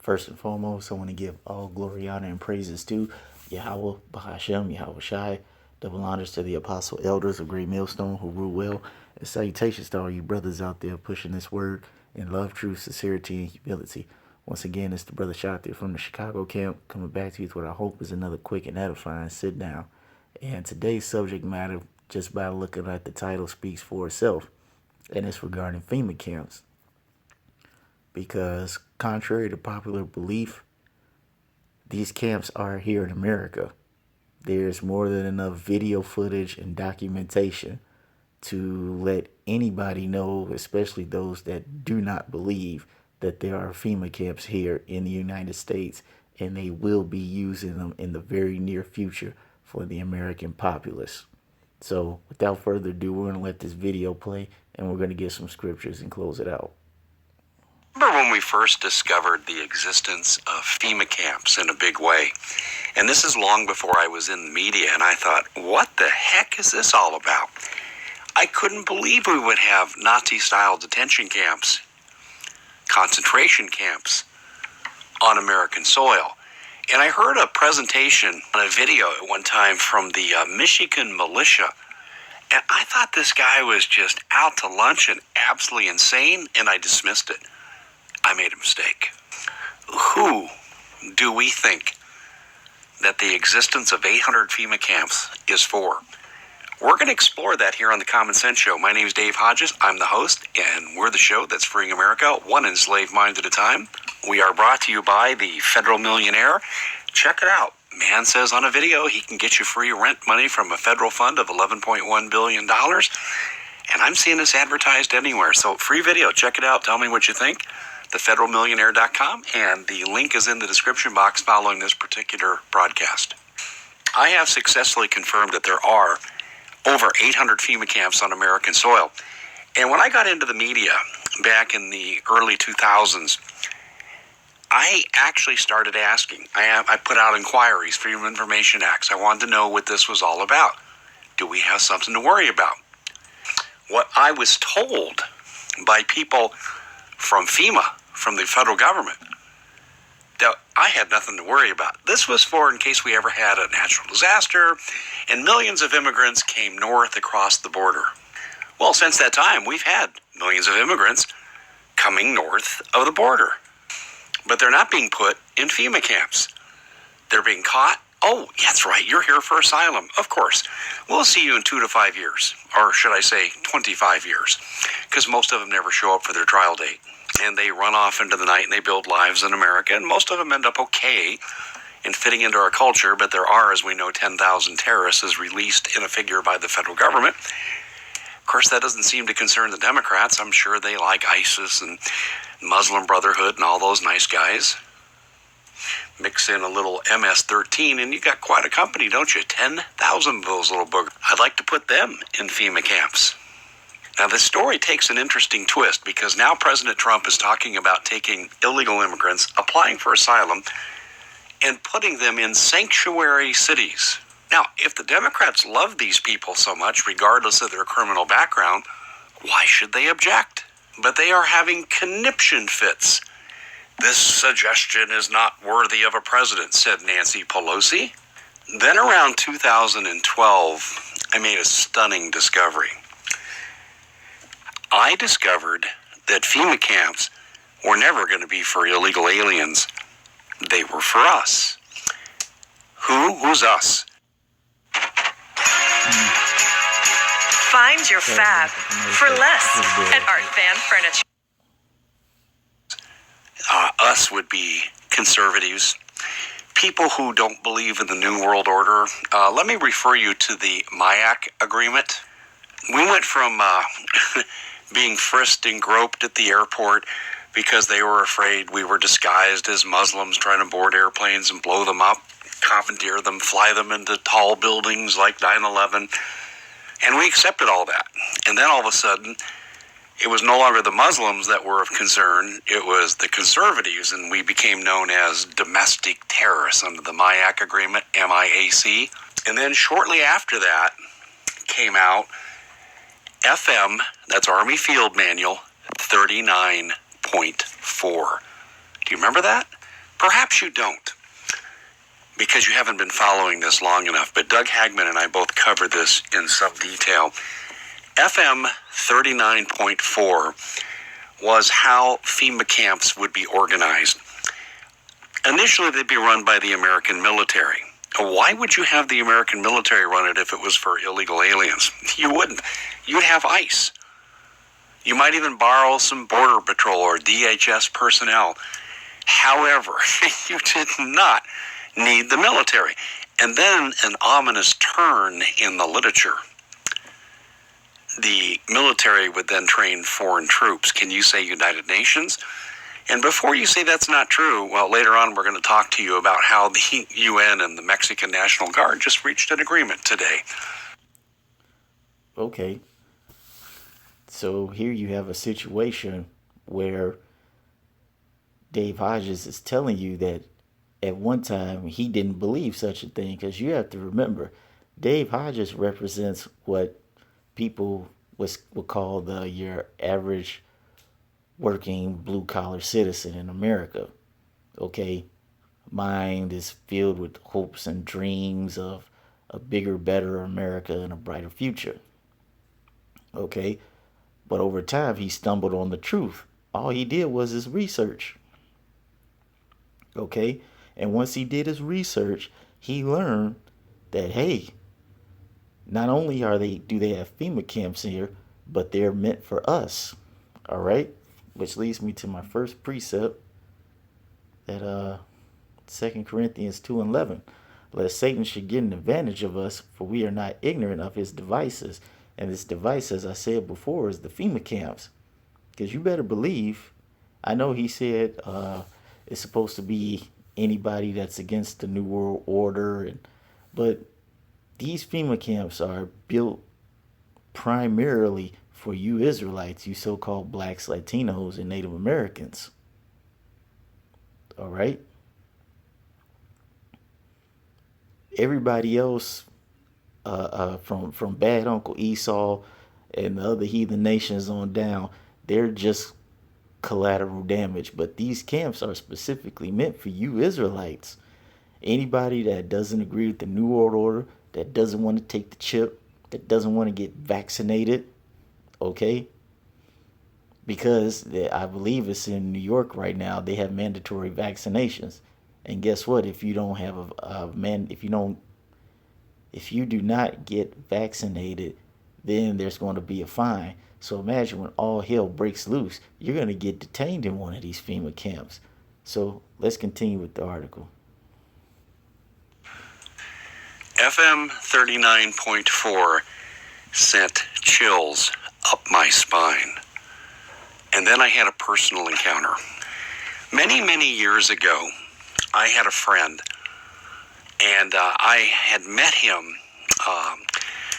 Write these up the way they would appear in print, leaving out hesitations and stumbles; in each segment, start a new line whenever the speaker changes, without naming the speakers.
First and foremost, I want to give all glory, honor, and praises to Yahweh, Bahashem, Yahweh Shai. Double honors to the apostle elders of Great Millstone who rule well. And salutations to all you brothers out there pushing this word in love, truth, sincerity, and humility. Once again, it's the brother shot there from the Chicago camp, coming back to you with what I hope is another quick and edifying sit down. And today's subject matter, just by looking at the title, speaks for itself. And it's regarding FEMA camps. Because contrary to popular belief, these camps are here in America. There's more than enough video footage and documentation to let anybody know, especially those that do not believe, that there are FEMA camps here in the United States, and they will be using them in the very near future for the American populace. So without further ado, we're going to let this video play, and we're going to get some scriptures and close it out.
Remember when we first discovered the existence of FEMA camps in a big way? And this is long before I was in the media, and I thought, what the heck is this all about? I couldn't believe we would have Nazi-style detention camps, concentration camps on American soil. And I heard a presentation on a video at one time from the Michigan militia, and I thought this guy was just out to lunch and absolutely insane, and I dismissed it. I made a mistake. Who do we think that the existence of 800 FEMA camps is for? We're going to explore that here on the Common Sense Show. My name is Dave Hodges. I'm the host, and we're the show that's freeing America one enslaved mind at a time. We are brought to you by the Federal Millionaire. Check it out. Man says on a video he can get you free rent money from a federal fund of $11.1 billion. And I'm seeing this advertised anywhere. So free video. Check it out. Tell me what you think. thefederalmillionaire.com, and the link is in the description box following this particular broadcast. I have successfully confirmed that there are over 800 FEMA camps on American soil. And when I got into the media back in the early 2000s, I actually started asking. I put out inquiries, Freedom of Information Acts. I wanted to know what this was all about. Do we have something to worry about? What I was told by people from FEMA, from the federal government, that I had nothing to worry about. This was for in case we ever had a natural disaster and millions of immigrants came north across the border. Well, since that time, we've had millions of immigrants coming north of the border. But they're not being put in FEMA camps. They're being caught. Oh, that's right, you're here for asylum. Of course. We'll see you in 2 to 5 years, or should I say 25 years, because most of them never show up for their trial date. And they run off into the night and they build lives in America, and most of them end up okay in fitting into our culture, but there are, as we know, 10,000 terrorists as released in a figure by the federal government. Of course, that doesn't seem to concern the Democrats. I'm sure they like ISIS and Muslim Brotherhood and all those nice guys. Mix in a little MS-13 and you got quite a company, don't you? 10,000 of those little boogers. I'd like to put them in FEMA camps. Now, this story takes an interesting twist because now President Trump is talking about taking illegal immigrants, applying for asylum, and putting them in sanctuary cities. Now, if the Democrats love these people so much, regardless of their criminal background, why should they object? But they are having conniption fits. This suggestion is not worthy of a president, said Nancy Pelosi. Then around 2012, I made a stunning discovery. I discovered that FEMA camps were never going to be for illegal aliens. They were for us. Who's us?
Find your fab for less at Art Van Furniture.
Us would be conservatives, people who don't believe in the New World Order. Let me refer you to the MIAC agreement. We went from being frisked and groped at the airport because they were afraid we were disguised as Muslims trying to board airplanes and blow them up, commandeer them, fly them into tall buildings like 9/11. And we accepted all that. And then all of a sudden, it was no longer the Muslims that were of concern, it was the conservatives, and we became known as domestic terrorists under the MIAC agreement, MIAC. And then shortly after that came out FM, that's Army Field Manual 39.4. Do you remember that? Perhaps you don't, because you haven't been following this long enough, but Doug Hagman and I both covered this in some detail. FM 39.4 was how FEMA camps would be organized. Initially, they'd be run by the American military. Why would you have the American military run it if it was for illegal aliens? You wouldn't. You'd have ICE. You might even borrow some Border Patrol or DHS personnel. However, you did not need the military. And then an ominous turn in the literature. The military would then train foreign troops. Can you say United Nations? And before you say that's not true, well, later on we're going to talk to you about how the UN and the Mexican National Guard just reached an agreement today.
Okay. So here you have a situation where Dave Hodges is telling you that at one time he didn't believe such a thing, because you have to remember, Dave Hodges represents what people would call your average working blue-collar citizen in America. Okay? Mind is filled with hopes and dreams of a bigger, better America and a brighter future. Okay? But over time, he stumbled on the truth. All he did was his research. Okay? And once he did his research, he learned that, hey, not only do they have FEMA camps here, but they're meant for us. All right? Which leads me to my first precept, that 2 Corinthians 2:11. Lest Satan should get an advantage of us, for we are not ignorant of his devices. And this device, as I said before, is the FEMA camps. Because you better believe, I know he said it's supposed to be anybody that's against the New World Order, but these FEMA camps are built primarily for you Israelites, you so-called blacks, Latinos, and Native Americans. All right? Everybody else, from Bad Uncle Esau and the other heathen nations on down, they're just collateral damage. But these camps are specifically meant for you Israelites. Anybody that doesn't agree with the New World Order, that doesn't want to take the chip, that doesn't want to get vaccinated, okay? Because I believe it's in New York right now, they have mandatory vaccinations. And guess what? If you don't have if you do not get vaccinated, then there's going to be a fine. So imagine when all hell breaks loose, you're going to get detained in one of these FEMA camps. So let's continue with the article.
FM 39.4 sent chills up my spine. And then I had a personal encounter. Many, many years ago, I had a friend, and I had met him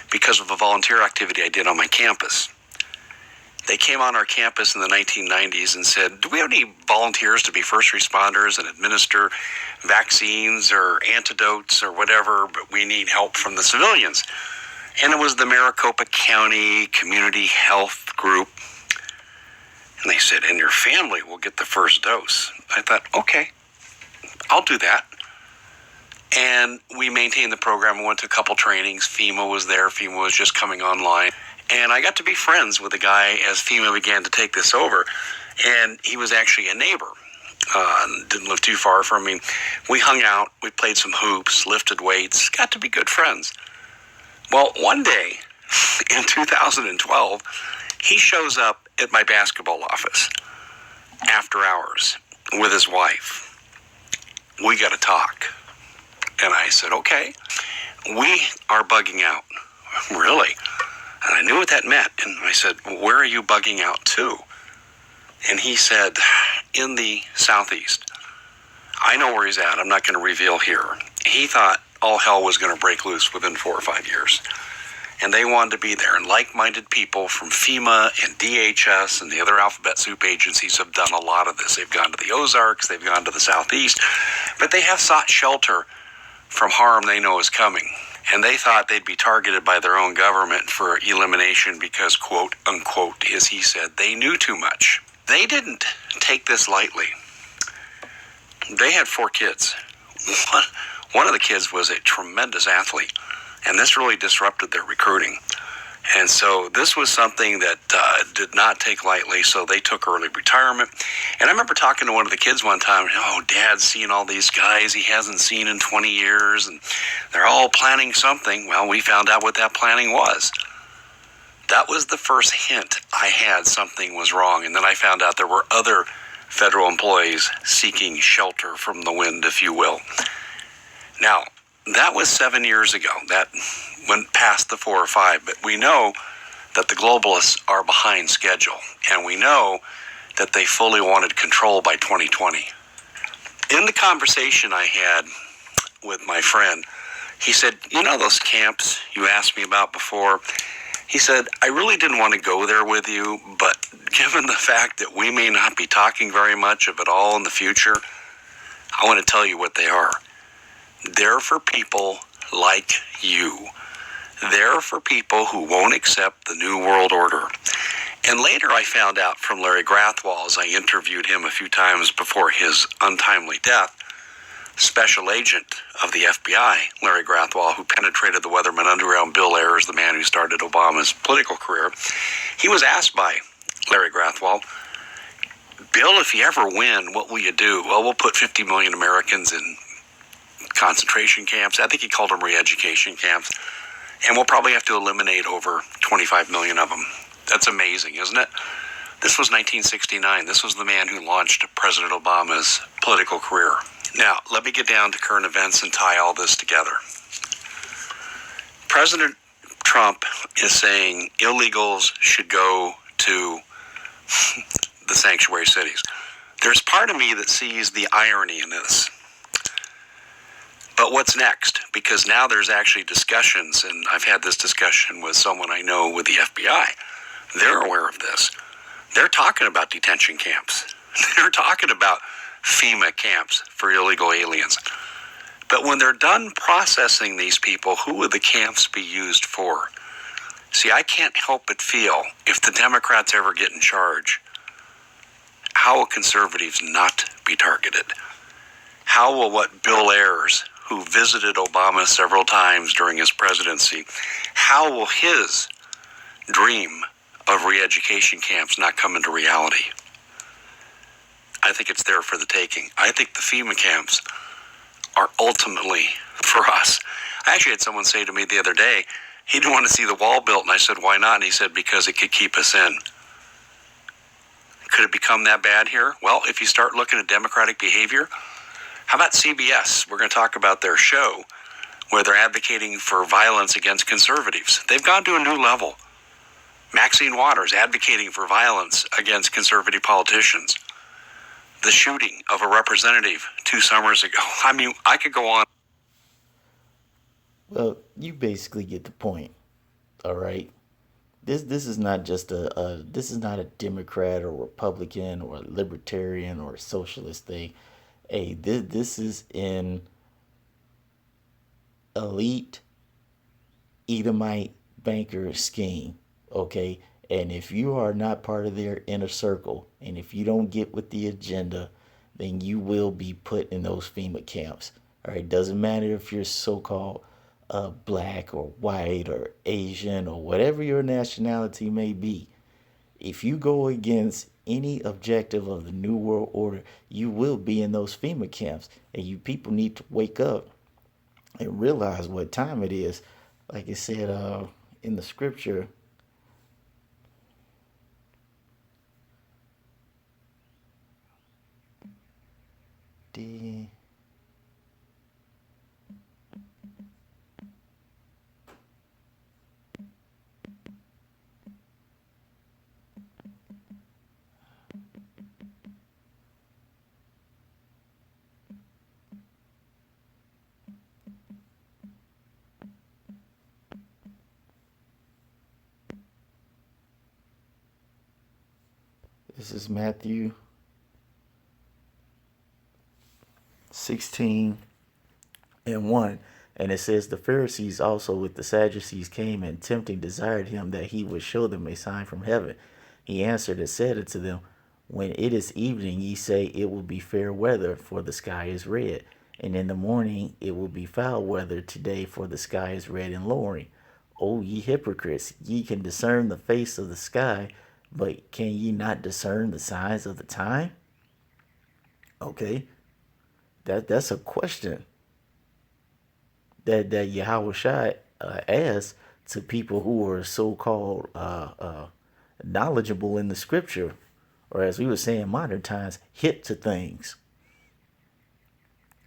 because of a volunteer activity I did on my campus. They came on our campus in the 1990s and said, do we have any volunteers to be first responders and administer vaccines or antidotes or whatever, but we need help from the civilians? And it was the Maricopa County Community Health Group. And they said, and your family will get the first dose. I thought, okay, I'll do that. And we maintained the program. We went to a couple trainings. FEMA was there. FEMA was just coming online. And I got to be friends with a guy as FEMA began to take this over. And he was actually a neighbor. Didn't live too far from me. We hung out. We played some hoops, lifted weights, got to be good friends. Well, one day in 2012, he shows up at my basketball office after hours with his wife. We got to talk. And I said, okay, we are bugging out. Really? And I knew what that meant. And I said, where are you bugging out to? And he said, in the southeast. I know where he's at. I'm not going to reveal here. He thought all hell was going to break loose within 4 or 5 years. And they wanted to be there. And like-minded people from FEMA and DHS and the other alphabet soup agencies have done a lot of this. They've gone to the Ozarks. They've gone to the southeast. But they have sought shelter from harm they know is coming. And they thought they'd be targeted by their own government for elimination because, quote, unquote, as he said, they knew too much. They didn't take this lightly. They had 4 kids. One of the kids was a tremendous athlete, and this really disrupted their recruiting. And so this was something that did not take lightly, so they took early retirement. And I remember talking to one of the kids one time, oh, Dad's seeing all these guys he hasn't seen in 20 years, and they're all planning something. Well, we found out what that planning was. That was the first hint I had something was wrong, and then I found out there were other federal employees seeking shelter from the wind, if you will. Now, that was 7 years ago. That went past the 4 or 5, but we know that the globalists are behind schedule, and we know that they fully wanted control by 2020. In the conversation I had with my friend, he said, you know those camps you asked me about before? He said, I really didn't want to go there with you, but given the fact that we may not be talking very much of it all in the future, I want to tell you what they are. They're for people like you. They're for people who won't accept the New World Order. And later I found out from Larry Grathwall, as I interviewed him a few times before his untimely death, special agent of the FBI, Larry Grathwall, who penetrated the Weatherman Underground, Bill Ayers, the man who started Obama's political career, he was asked by Larry Grathwall, Bill, if you ever win, what will you do? Well, we'll put 50 million Americans in concentration camps. I think he called them re-education camps. And we'll probably have to eliminate over 25 million of them. That's amazing, isn't it? This was 1969. This was the man who launched President Obama's political career. Now, let me get down to current events and tie all this together. President Trump is saying illegals should go to the sanctuary cities. There's part of me that sees the irony in this. But what's next? Because now there's actually discussions, and I've had this discussion with someone I know with the FBI. They're aware of this. They're talking about detention camps. They're talking about FEMA camps for illegal aliens. But when they're done processing these people, who would the camps be used for? See, I can't help but feel if the Democrats ever get in charge, how will conservatives not be targeted? How will what Bill Ayers, who visited Obama several times during his presidency, how will his dream of re-education camps not come into reality? I think it's there for the taking. I think the FEMA camps are ultimately for us. I actually had someone say to me the other day, he didn't want to see the wall built, and I said, why not? And he said, because it could keep us in. Could it become that bad here? Well, if you start looking at Democratic behavior, how about CBS? We're going to talk about their show where they're advocating for violence against conservatives. They've gone to a new level. Maxine Waters advocating for violence against conservative politicians. The shooting of a representative 2 summers ago. I mean, I could go on.
Well, you basically get the point. All right. This is not just this is not a Democrat or Republican or a libertarian or a socialist thing. Hey, this is an elite Edomite banker scheme, okay? And if you are not part of their inner circle, and if you don't get with the agenda, then you will be put in those FEMA camps. All right, doesn't matter if you're so-called black or white or Asian or whatever your nationality may be. If you go against any objective of the New World Order, you will be in those FEMA camps. And you people need to wake up and realize what time it is. Like it said in the scripture, this is Matthew 16:1. And it says, the Pharisees also with the Sadducees came and tempting desired him that he would show them a sign from heaven. He answered and said unto them, When it is evening, ye say, it will be fair weather, for the sky is red. And in the morning, it will be foul weather today, for the sky is red and lowering. O ye hypocrites, ye can discern the face of the sky, but can ye not discern the signs of the time? Okay, that's a question that Yahweh Shai asked to people who are so-called knowledgeable in the scripture, or as we would say in modern times, hip to things.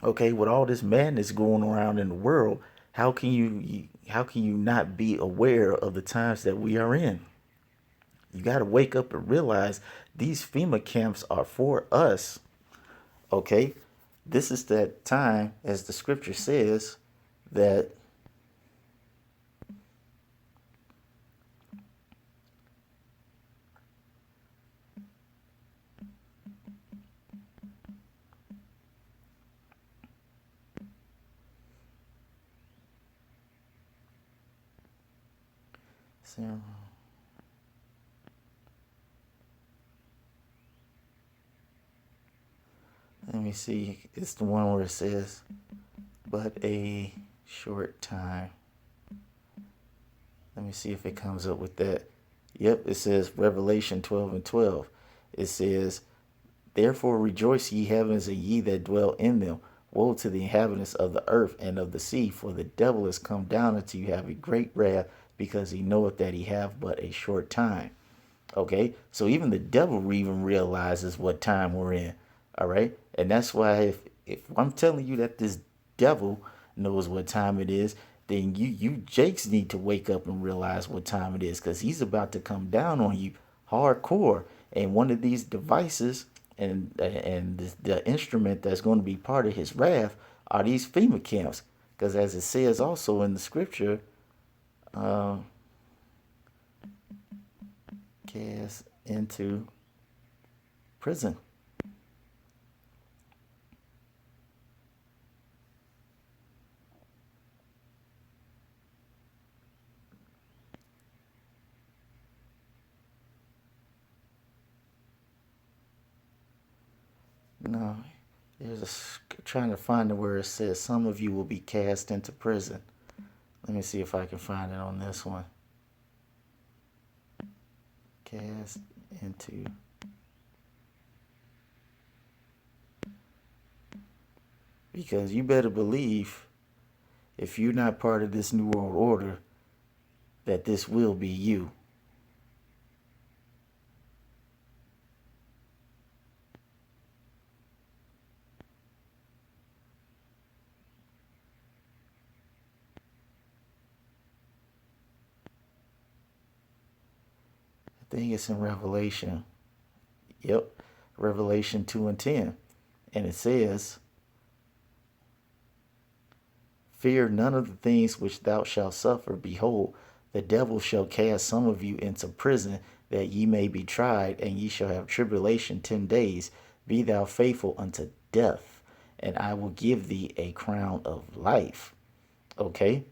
Okay, with all this madness going around in the world, how can you not be aware of the times that we are in? You got to wake up and realize these FEMA camps are for us. Okay, this is that time, as the scripture says, that so, let me see. It's the one where it says, but a short time. Let me see if it comes up with that. Yep, it says Revelation 12:12. It says, therefore rejoice, ye heavens, and ye that dwell in them. Woe to the inhabitants of the earth and of the sea, for the devil is come down unto you, having great wrath, because he knoweth that he have but a short time. Okay, so even the devil even realizes what time we're in. All right, and that's why if I'm telling you that this devil knows what time it is, then you Jakes need to wake up and realize what time it is, because he's about to come down on you hardcore. And one of these devices and the instrument that's going to be part of his wrath are these FEMA camps, because as it says also in the scripture, cast into prison. No, trying to find it where it says some of you will be cast into prison. Let me see if I can find it on this one. Cast into. Because you better believe, if you're not part of this new world order, that this will be you. I think it's in Revelation. Yep, Revelation 2:10. And it says, fear none of the things which thou shalt suffer. Behold, the devil shall cast some of you into prison, that ye may be tried, and ye shall have tribulation 10 days. Be thou faithful unto death, and I will give thee a crown of life. Okay?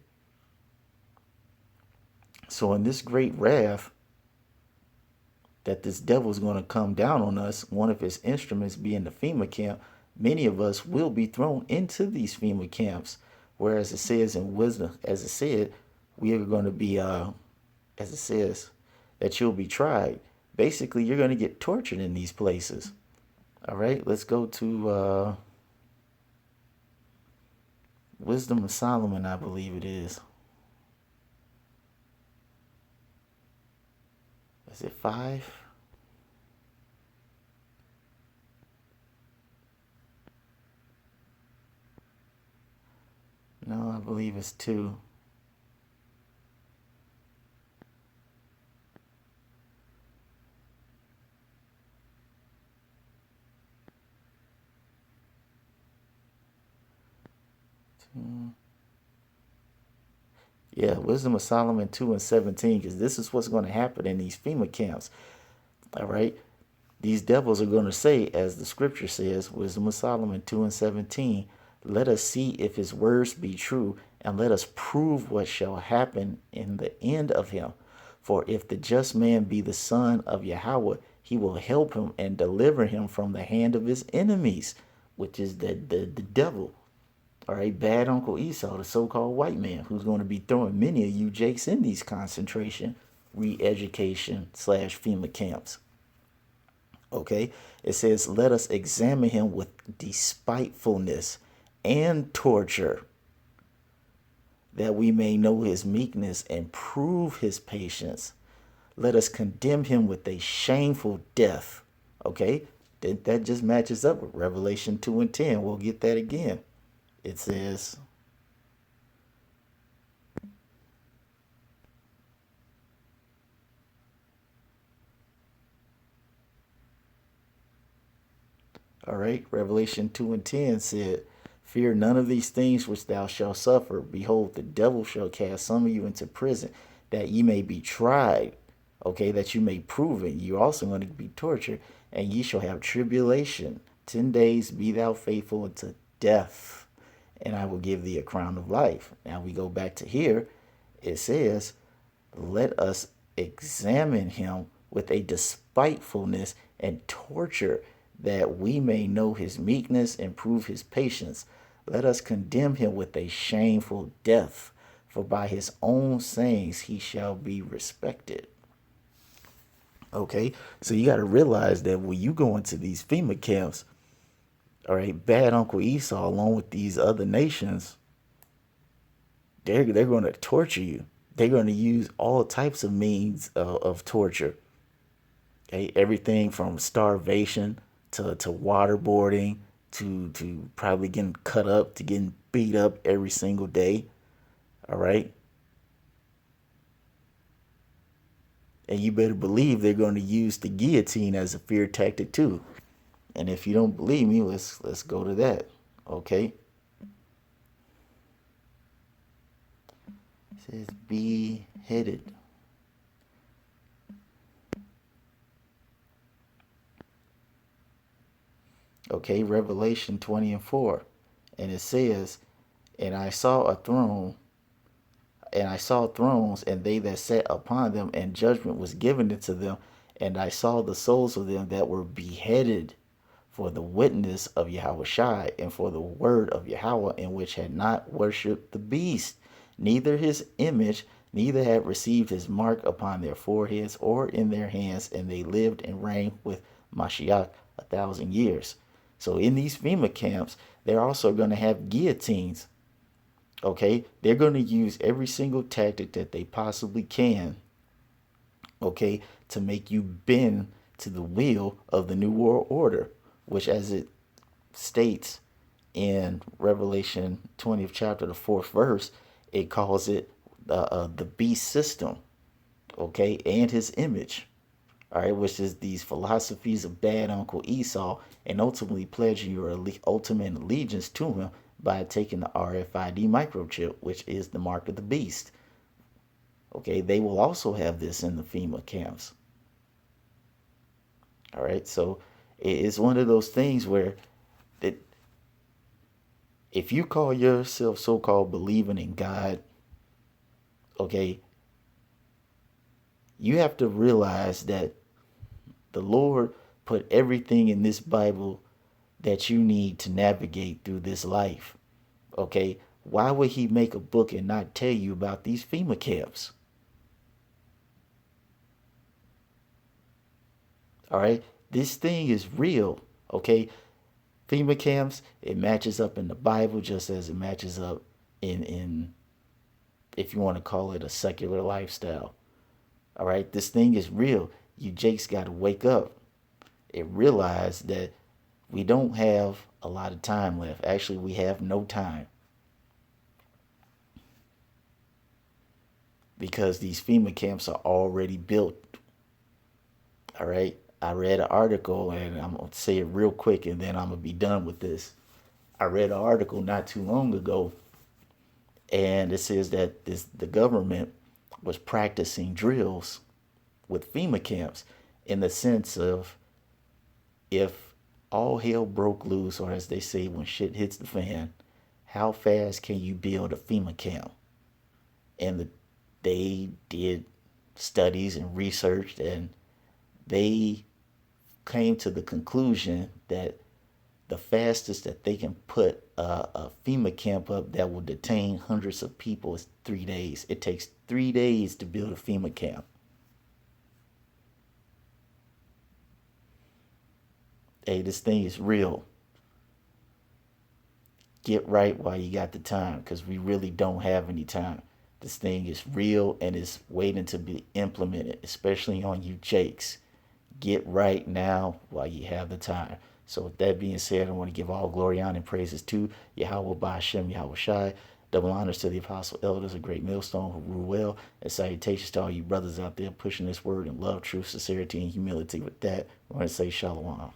So in this great wrath that this devil is going to come down on us, one of his instruments being the FEMA camp, many of us will be thrown into these FEMA camps. Whereas it says in wisdom, as it said, we are going to be, as it says, that you'll be tried. Basically, you're going to get tortured in these places. All right, let's go to Wisdom of Solomon, I believe it is. Is it 5? No, I believe it's 2. Yeah, Wisdom of Solomon 2:17, because this is what's going to happen in these FEMA camps. All right. These devils are going to say, as the scripture says, Wisdom of Solomon 2:17, let us see if his words be true, and let us prove what shall happen in the end of him. For if the just man be the son of Yahweh, He will help him and deliver him from the hand of his enemies, which is the devil. All right, bad Uncle Esau, the so-called white man, who's going to be throwing many of you jakes in these concentration, re-education / FEMA camps. Okay, it says, let us examine him with despitefulness and torture, that we may know his meekness and prove his patience. Let us condemn him with a shameful death. Okay, that just matches up with Revelation 2 and 10. We'll get that again. It says, all right, Revelation 2 and 10 said, fear none of these things which thou shalt suffer. Behold, the devil shall cast some of you into prison, that ye may be tried. Okay, that you may prove it. You're also going to be tortured, and ye shall have tribulation. 10 days be thou faithful unto death, and I will give thee a crown of life. Now we go back to here. It says, let us examine him with a despitefulness and torture, that we may know his meekness and prove his patience. Let us condemn him with a shameful death, for by his own sayings he shall be respected. Okay, so you got to realize that when you go into these FEMA camps, all right, bad Uncle Esau, along with these other nations, they're going to torture you. They're going to use all types of means of torture. Okay, everything from starvation to waterboarding to probably getting cut up to getting beat up every single day. All right. And you better believe they're going to use the guillotine as a fear tactic too. And if you don't believe me, let's go to that. Okay. It says beheaded. Okay, Revelation 20 and 4. And it says, and I saw thrones, and they that sat upon them, and judgment was given unto them. And I saw the souls of them that were beheaded for the witness of Yahushua, and for the word of Yahweh, in which had not worshipped the beast, neither his image, neither had received his mark upon their foreheads or in their hands, and they lived and reigned with Mashiach 1,000 years. So in these FEMA camps, they're also going to have guillotines. Okay, they're going to use every single tactic that they possibly can, okay, to make you bend to the will of the New World Order, which, as it states in Revelation 20th chapter, the 4th verse, it calls it the beast system, okay, and his image. All right, which is these philosophies of bad Uncle Esau, and ultimately pledging your ultimate allegiance to him by taking the RFID microchip, which is the mark of the beast. Okay, they will also have this in the FEMA camps. All right, so it's one of those things where that if you call yourself so-called believing in God, okay, you have to realize that the Lord put everything in this Bible that you need to navigate through this life. Okay, why would he make a book and not tell you about these FEMA camps? All right, this thing is real. Okay, FEMA camps, it matches up in the Bible just as it matches up in if you want to call it a secular lifestyle. All right, this thing is real. You jakes got to wake up and realize that we don't have a lot of time left. Actually, we have no time. Because these FEMA camps are already built. All right. I read an article, and I'm going to say it real quick, and then I'm going to be done with this. I read an article not too long ago, and it says that the government was practicing drills with FEMA camps in the sense of, if all hell broke loose, or as they say, when shit hits the fan, how fast can you build a FEMA camp? And they did studies and researched, and they came to the conclusion that the fastest that they can put a FEMA camp up that will detain hundreds of people is 3 days. It takes 3 days to build a FEMA camp. Hey, this thing is real. Get right while you got the time, because we really don't have any time. This thing is real and it's waiting to be implemented, especially on you Jakes. Get right now while you have the time. So with that being said, I want to give all glory, honor, and praises to Yahweh Ba'Shem, Yahweh Shai. Double honors to the apostle elders, a great millstone who rule well. And salutations to all you brothers out there pushing this word in love, truth, sincerity, and humility. With that, I want to say shalom.